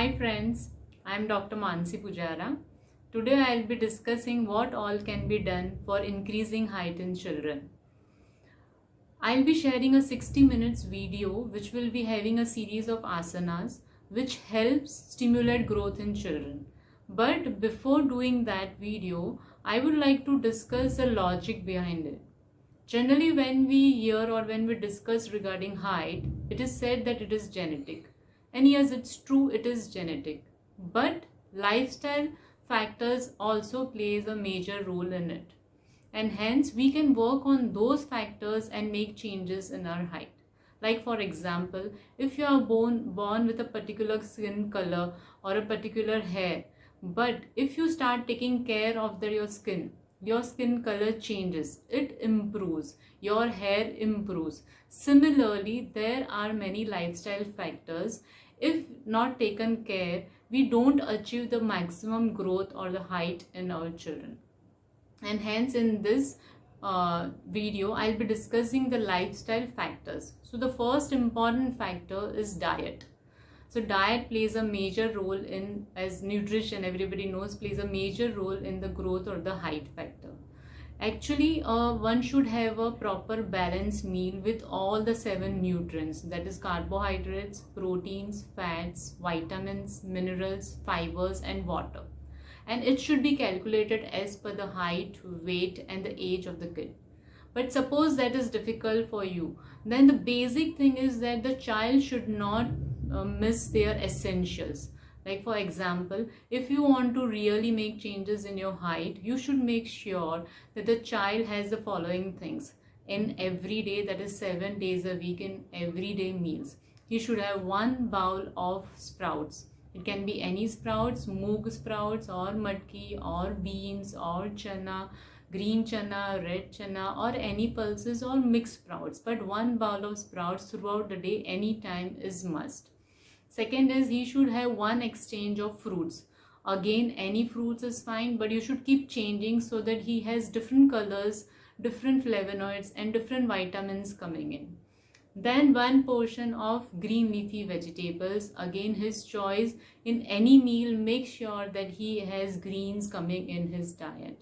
Hi friends, I am Dr. Mansi Pujara. Today I will be discussing what all can be done for increasing height in children. I will be sharing a 60 minutes video which will be having a series of asanas which helps stimulate growth in children. But before doing that video, I would like to discuss the logic behind it. Generally, when we hear or when we discuss regarding height, it is said that it is genetic. And yes, it's true, it is genetic. But lifestyle factors also plays a major role in it. And hence, we can work on those factors and make changes in our height. Like for example, if you are born with a particular skin color or a particular hair, but if you start taking care of your skin color changes, it improves, your hair improves. Similarly, there are many lifestyle factors. If not taken care, we don't achieve the maximum growth or the height in our children. And hence in this video I'll be discussing the lifestyle factors. So the first important factor is diet. So diet plays a major role in, as nutrition everybody knows plays a major role in the growth or the height factor. Actually, one should have a proper balanced meal with all the 7 nutrients, that is carbohydrates, proteins, fats, vitamins, minerals, fibers and water. And it should be calculated as per the height, weight and the age of the kid. But suppose that is difficult for you, then the basic thing is that the child should not miss their essentials. Like for example, if you want to really make changes in your height, you should make sure that the child has the following things in every day, that is 7 days a week in everyday meals. He should have 1 bowl of sprouts. It can be any sprouts, moong sprouts or matki or beans or chana, green chana, red chana or any pulses or mixed sprouts. But 1 bowl of sprouts throughout the day anytime is must. Second is he should have 1 exchange of fruits. Again, any fruits is fine, but you should keep changing so that he has different colors, different flavonoids and different vitamins coming in. Then 1 portion of green leafy vegetables. Again, his choice. In any meal, make sure that he has greens coming in his diet.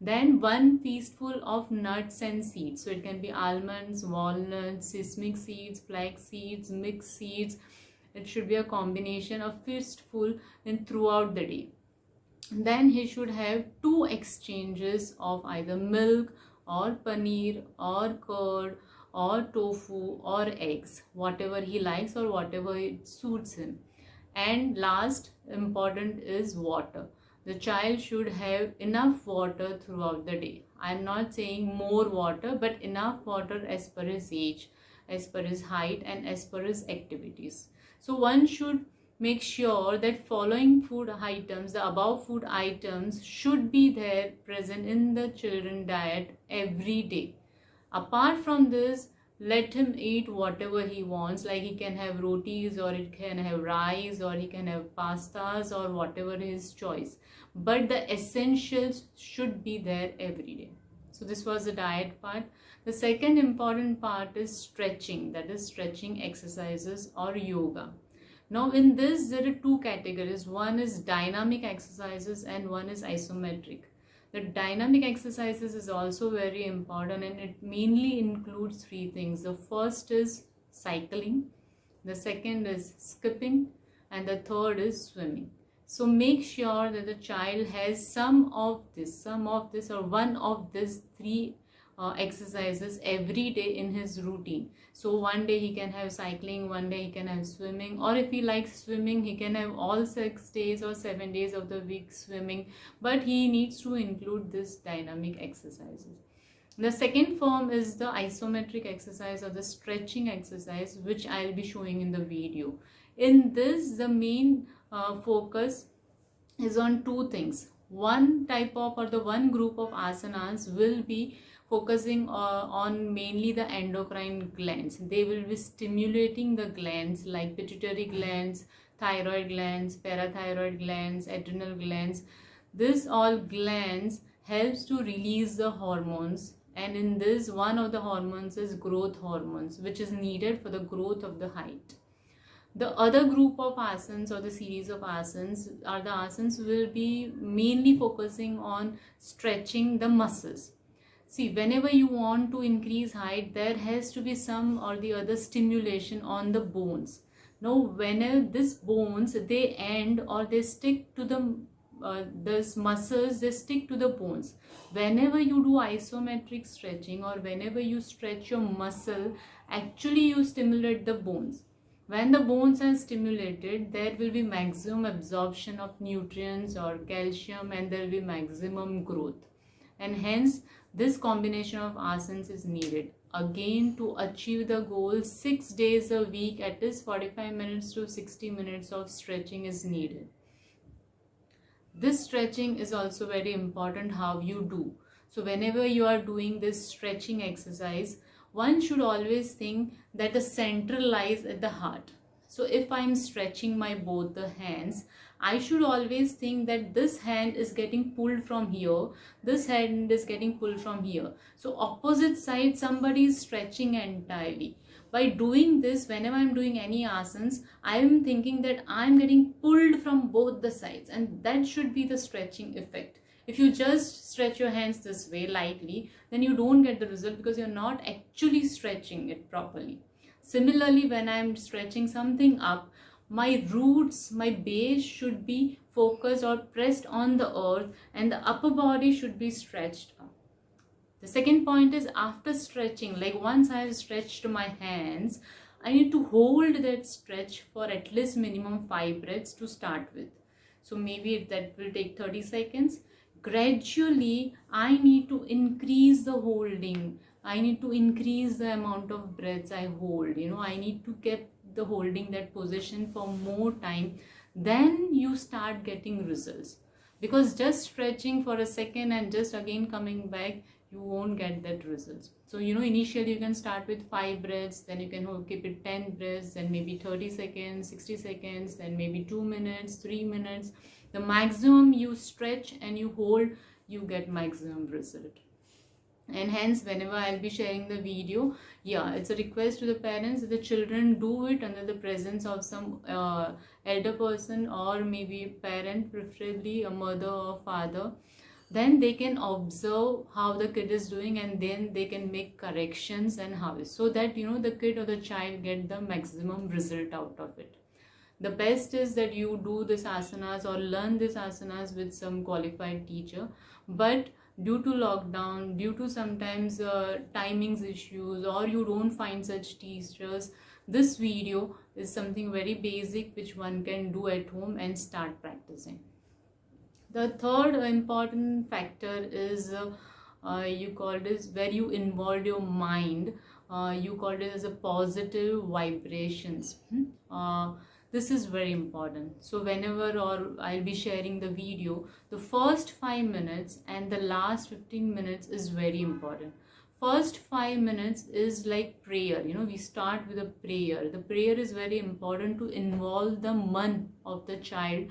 Then 1 feastful of nuts and seeds. So it can be almonds, walnuts, sesame seeds, flax seeds, mixed seeds. It should be a combination of feastful in throughout the day. Then he should have 2 exchanges of either milk or paneer or curd or tofu or eggs, whatever he likes or whatever it suits him. And last important is water. The child should have enough water throughout the day. I am not saying more water, but enough water as per his age, as per his height and as per his activities. So one should make sure that following food items, the above food items should be there present in the children diet every day. Apart from this, let him eat whatever he wants, like he can have rotis or it can have rice or he can have pastas or whatever his choice. But the essentials should be there every day. So this was the diet part. The second important part is stretching, that is stretching exercises or yoga. Now in this there are 2 categories. One is dynamic exercises and one is isometric. The dynamic exercises is also very important and it mainly includes 3 things. The first is cycling, the second is skipping and the third is swimming. So make sure that the child has some of this or one of these 3 exercises every day in his routine. So one day he can have cycling, one day he can have swimming, or if he likes swimming he can have all 6 days or 7 days of the week swimming, but he needs to include this dynamic exercises. The second form is the isometric exercise or the stretching exercise, which I'll be showing in the video. In this, the main focus is on 2 things. One type of or the one group of asanas will be focusing on mainly the endocrine glands. They will be stimulating the glands like pituitary glands, thyroid glands, parathyroid glands, adrenal glands. This all glands helps to release the hormones, and in this one of the hormones is growth hormones, which is needed for the growth of the height. The other group of asanas or the series of asanas are the asanas will be mainly focusing on stretching the muscles. See, whenever you want to increase height, there has to be some or the other stimulation on the bones. Now, whenever these bones, they end or they stick to the these muscles, they stick to the bones. Whenever you do isometric stretching or whenever you stretch your muscle, actually you stimulate the bones. When the bones are stimulated, there will be maximum absorption of nutrients or calcium, and there will be maximum growth. And hence, this combination of asanas is needed. Again, to achieve the goal, 6 days a week, at least 45 minutes to 60 minutes of stretching is needed. This stretching is also very important how you do. So whenever you are doing this stretching exercise, one should always think that the center lies at the heart. So if I'm stretching my both the hands, I should always think that this hand is getting pulled from here, this hand is getting pulled from here. So opposite side, somebody is stretching entirely. By doing this, whenever I'm doing any asanas, I'm thinking that I'm getting pulled from both the sides, and that should be the stretching effect. If you just stretch your hands this way lightly, then you don't get the result because you're not actually stretching it properly. Similarly, when I'm stretching something up, my roots, my base should be focused or pressed on the earth, and the upper body should be stretched up. The second point is, after stretching, like once I have stretched my hands, I need to hold that stretch for at least minimum 5 breaths to start with. So maybe that will take 30 seconds. Gradually, I need to increase the holding. I need to increase the amount of breaths I hold. I need to keep the holding that position for more time. Then you start getting results. Because just stretching for a second and just again coming back, you won't get that results. So initially you can start with 5 breaths, then you can keep it 10 breaths, then maybe 30 seconds, 60 seconds, then maybe 2 minutes, 3 minutes. The maximum you stretch and you hold, you get maximum result. And hence, whenever I'll be sharing the video, it's a request to the parents that the children do it under the presence of some elder person or maybe parent, preferably a mother or father. Then they can observe how the kid is doing, and then they can make corrections and how, so that the kid or the child get the maximum result out of it. The best is that you do this asanas or learn this asanas with some qualified teacher. But due to lockdown, due to sometimes timings issues, or you don't find such teachers, this video is something very basic which one can do at home and start practicing. The third important factor is you called it where you involve your mind. You called it as a positive vibrations. This is very important. So whenever or I'll be sharing the video, the first 5 minutes and the last 15 minutes is very important. First 5 minutes is like prayer. We start with a prayer. The prayer is very important to involve the man of the child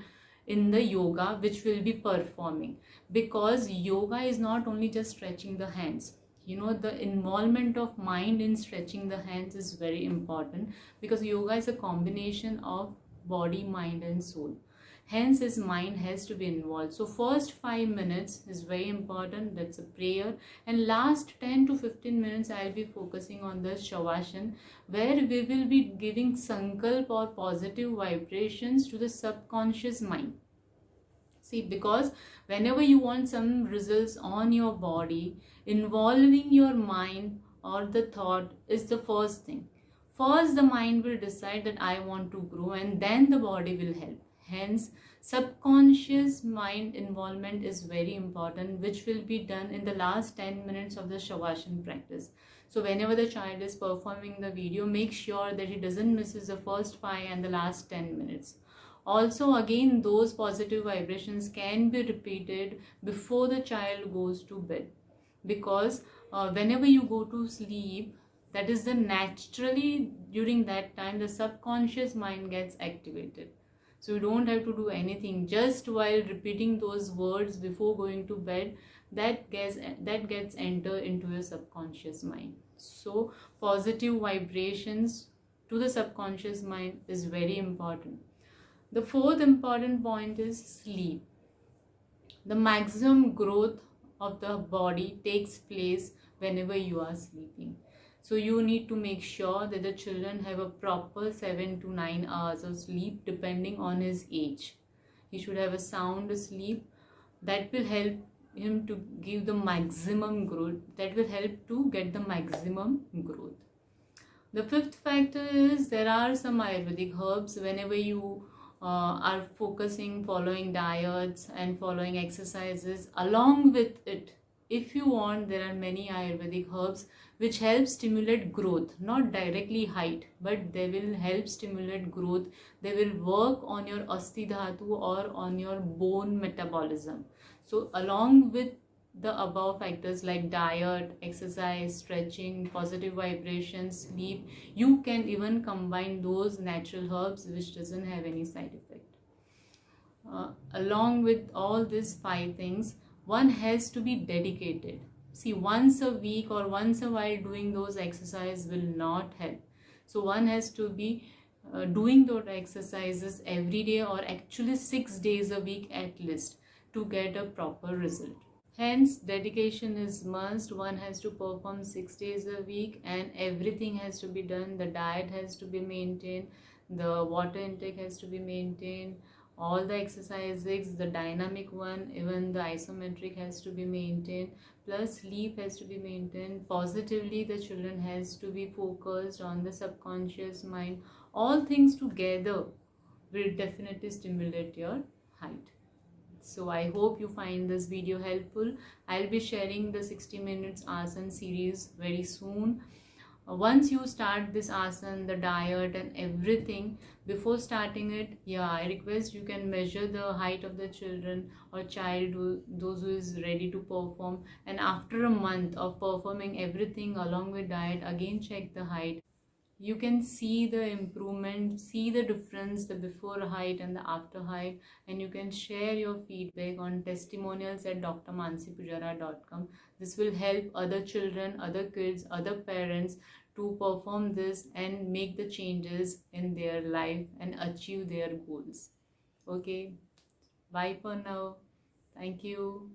in the yoga which will be performing, because yoga is not only just stretching the hands. The involvement of mind in stretching the hands is very important, because yoga is a combination of body, mind and soul. Hence his mind has to be involved. So first 5 minutes is very important, that's a prayer. And last 10 to 15 minutes I'll be focusing on the shavasana, where we will be giving sankalp or positive vibrations to the subconscious mind. See, because whenever you want some results on your body, involving your mind or the thought is the first thing. First the mind will decide that I want to grow, and then the body will help. Hence, subconscious mind involvement is very important, which will be done in the last 10 minutes of the shavasana practice. So whenever the child is performing the video, make sure that he doesn't miss the first 5 and the last 10 minutes. Also, again, those positive vibrations can be repeated before the child goes to bed, because whenever you go to sleep, that is the naturally during that time the subconscious mind gets activated. So you don't have to do anything, just while repeating those words before going to bed, that gets entered into your subconscious mind. So positive vibrations to the subconscious mind is very important. The fourth important point is sleep. The maximum growth of the body takes place whenever you are sleeping. So you need to make sure that the children have a proper 7 to 9 hours of sleep depending on his age. He should have a sound sleep that will help him to give the maximum growth, that will help to get the maximum growth. The fifth factor is there are some Ayurvedic herbs. Whenever you are focusing, following diets and following exercises, along with it, if you want, there are many Ayurvedic herbs which help stimulate growth, not directly height, but they will help stimulate growth. They will work on your asti dhatu or on your bone metabolism. So along with the above factors like diet, exercise, stretching, positive vibrations, sleep, you can even combine those natural herbs which doesn't have any side effect. Along with all these 5 things, one has to be dedicated. See, once a week or once a while doing those exercises will not help. So one has to be doing those exercises every day, or actually 6 days a week at least, to get a proper result. Hence, dedication is must. One has to perform 6 days a week, and everything has to be done. The diet has to be maintained, the water intake has to be maintained, all the exercises, the dynamic one, even the isometric has to be maintained, plus sleep has to be maintained. Positively, the children has to be focused on the subconscious mind. All things together will definitely stimulate your height. So I hope you find this video helpful. I'll be sharing the 60 minutes asana series very soon. Once you start this asana, the diet and everything, before starting it, I request you can measure the height of the children or child, those who is ready to perform, and after a month of performing everything along with diet, again check the height. You can see the improvement, see the difference, the before height and the after height, and you can share your feedback on testimonials@drmansipujara.com. This will help other children, other kids, other parents to perform this and make the changes in their life and achieve their goals. Okay, bye for now. Thank you.